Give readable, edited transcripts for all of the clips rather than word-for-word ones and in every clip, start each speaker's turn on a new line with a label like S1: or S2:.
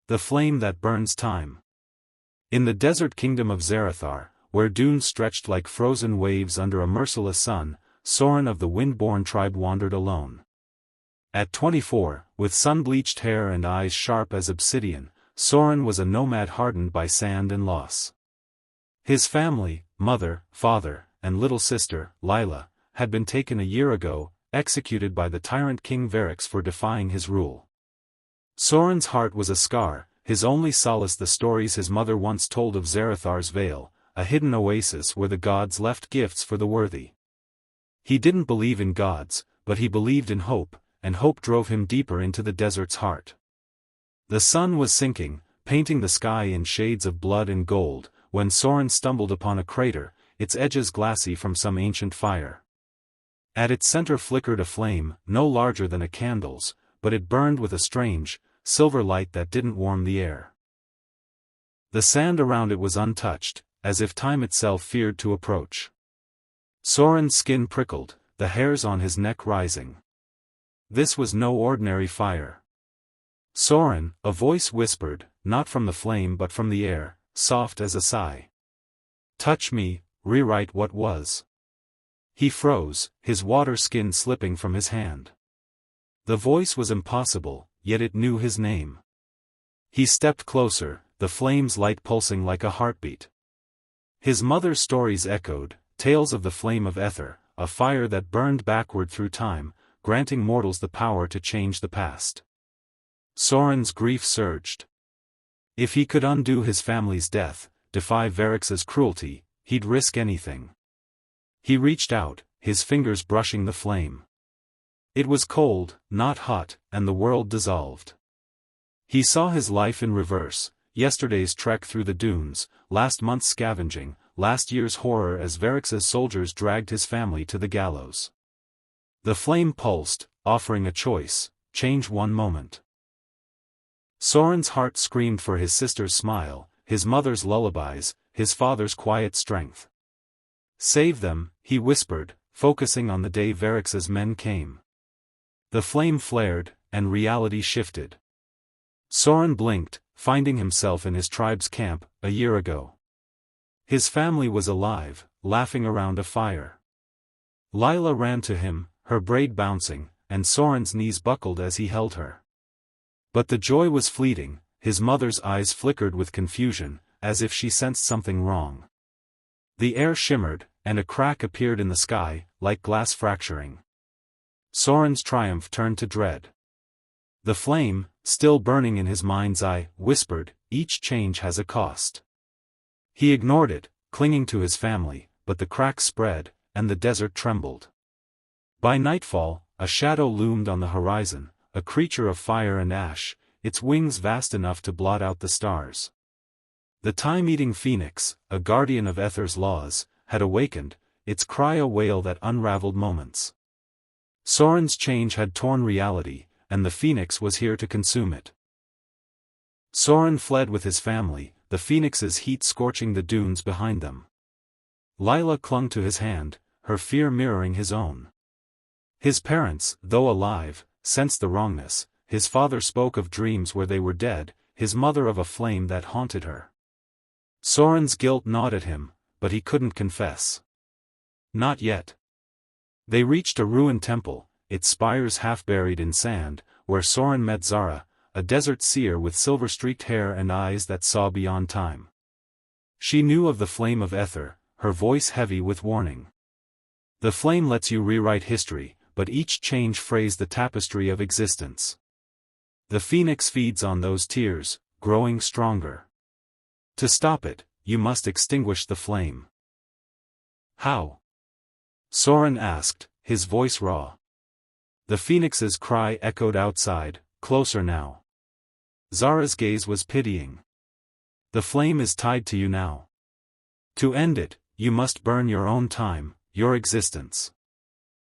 S1: The flame that burns time. In the desert kingdom of Zarathar, where dunes stretched like frozen waves under a merciless sun, Soren of the wind-born tribe wandered alone. At 24, with sun-bleached hair and eyes sharp as obsidian, Soren was a nomad hardened by sand and loss. His family, mother, father, and little sister, Lila, had been taken a year ago, executed by the tyrant King Varyx for defying his rule. Soren's heart was a scar, his only solace the stories his mother once told of Zarathar's Vale, a hidden oasis where the gods left gifts for the worthy. He didn't believe in gods, but he believed in hope, and hope drove him deeper into the desert's heart. The sun was sinking, painting the sky in shades of blood and gold, when Soren stumbled upon a crater, its edges glassy from some ancient fire. At its center flickered a flame, no larger than a candle's, but it burned with a strange, silver light that didn't warm the air. The sand around it was untouched, as if time itself feared to approach. Soren's skin prickled, the hairs on his neck rising. This was no ordinary fire. Soren, a voice whispered, not from the flame but from the air, soft as a sigh. Touch me, rewrite what was. He froze, his water skin slipping from his hand. The voice was impossible, yet it knew his name. He stepped closer, the flame's light pulsing like a heartbeat. His mother's stories echoed, tales of the Flame of Aethyr, a fire that burned backward through time, granting mortals the power to change the past. Soren's grief surged. If he could undo his family's death, defy Varyx's cruelty, he'd risk anything. He reached out, his fingers brushing the flame. It was cold, not hot, and the world dissolved. He saw his life in reverse, yesterday's trek through the dunes, last month's scavenging, last year's horror as Varyx's soldiers dragged his family to the gallows. The flame pulsed, offering a choice: change one moment. Soren's heart screamed for his sister's smile, his mother's lullabies, his father's quiet strength. Save them, he whispered, focusing on the day Varyx's men came. The flame flared, and reality shifted. Soren blinked, finding himself in his tribe's camp, a year ago. His family was alive, laughing around a fire. Lila ran to him, her braid bouncing, and Soren's knees buckled as he held her. But the joy was fleeting, his mother's eyes flickered with confusion, as if she sensed something wrong. The air shimmered, and a crack appeared in the sky, like glass fracturing. Soren's triumph turned to dread. The flame, still burning in his mind's eye, whispered, "Each change has a cost." He ignored it, clinging to his family, but the crack spread, and the desert trembled. By nightfall, a shadow loomed on the horizon, a creature of fire and ash, its wings vast enough to blot out the stars. The time-eating phoenix, a guardian of Aethyr's laws, had awakened, its cry a wail that unraveled moments. Soren's change had torn reality, and the phoenix was here to consume it. Soren fled with his family, the phoenix's heat scorching the dunes behind them. Lila clung to his hand, her fear mirroring his own. His parents, though alive, sensed the wrongness. His father spoke of dreams where they were dead, his mother of a flame that haunted her. Soren's guilt gnawed at him, but he couldn't confess. Not yet. They reached a ruined temple, its spires half buried in sand, where Soren met Zara, a desert seer with silver-streaked hair and eyes that saw beyond time. She knew of the Flame of Aethyr, her voice heavy with warning. The flame lets you rewrite history, but each change frays the tapestry of existence. The phoenix feeds on those tears, growing stronger. To stop it, you must extinguish the flame. How? Soren asked, his voice raw. The phoenix's cry echoed outside, closer now. Zara's gaze was pitying. The flame is tied to you now. To end it, you must burn your own time, your existence.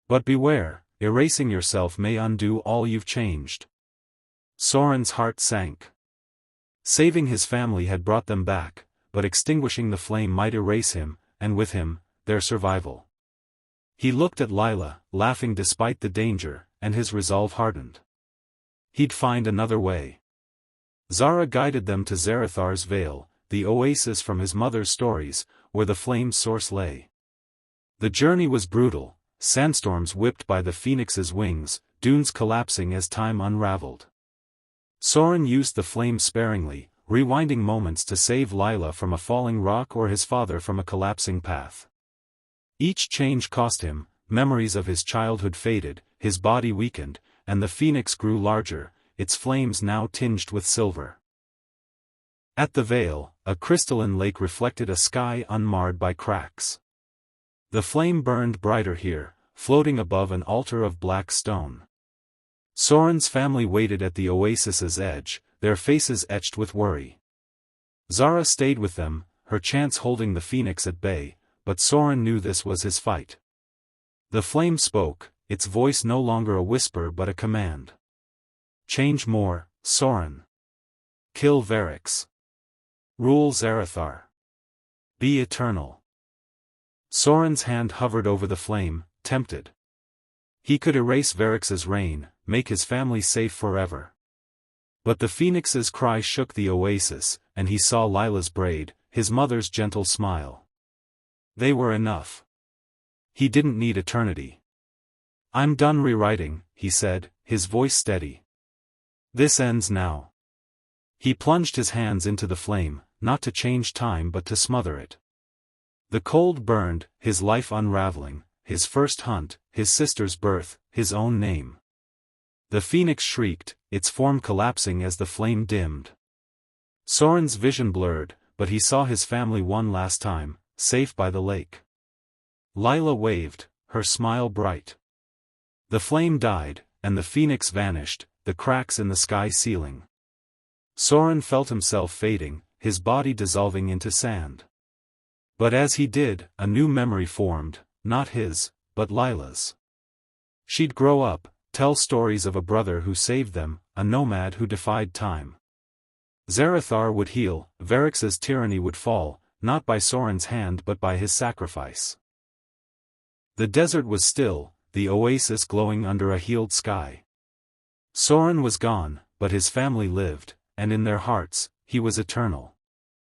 S1: But beware, erasing yourself may undo all you've changed. Soren's heart sank. Saving his family had brought them back, but extinguishing the flame might erase him, and with him, their survival. He looked at Lila, laughing despite the danger, and his resolve hardened. He'd find another way. Zara guided them to Zarathar's Vale, the oasis from his mother's stories, where the flame's source lay. The journey was brutal, sandstorms whipped by the phoenix's wings, dunes collapsing as time unraveled. Soren used the flame sparingly, rewinding moments to save Lila from a falling rock or his father from a collapsing path. Each change cost him, memories of his childhood faded, his body weakened, and the phoenix grew larger, its flames now tinged with silver. At the Vale, a crystalline lake reflected a sky unmarred by cracks. The flame burned brighter here, floating above an altar of black stone. Soren's family waited at the oasis's edge, their faces etched with worry. Zara stayed with them, her chance holding the phoenix at bay, but Soren knew this was his fight. The flame spoke, its voice no longer a whisper but a command. Change more, Soren. Kill Varyx. Rule Zarathar. Be eternal. Soren's hand hovered over the flame, tempted. He could erase Varyx's reign, make his family safe forever. But the phoenix's cry shook the oasis, and he saw Lila's braid, his mother's gentle smile. They were enough. He didn't need eternity. I'm done rewriting, he said, his voice steady. This ends now. He plunged his hands into the flame, not to change time but to smother it. The cold burned, his life unraveling, his first hunt, his sister's birth, his own name. The phoenix shrieked, its form collapsing as the flame dimmed. Soren's vision blurred, but he saw his family one last time, safe by the lake. Lila waved, her smile bright. The flame died, and the phoenix vanished, the cracks in the sky sealing. Soren felt himself fading, his body dissolving into sand. But as he did, a new memory formed, not his, but Lila's. She'd grow up, tell stories of a brother who saved them, a nomad who defied time. Zarathar would heal, Varyx's tyranny would fall, not by Soren's hand but by his sacrifice. The desert was still, the oasis glowing under a healed sky. Soren was gone, but his family lived, and in their hearts, he was eternal.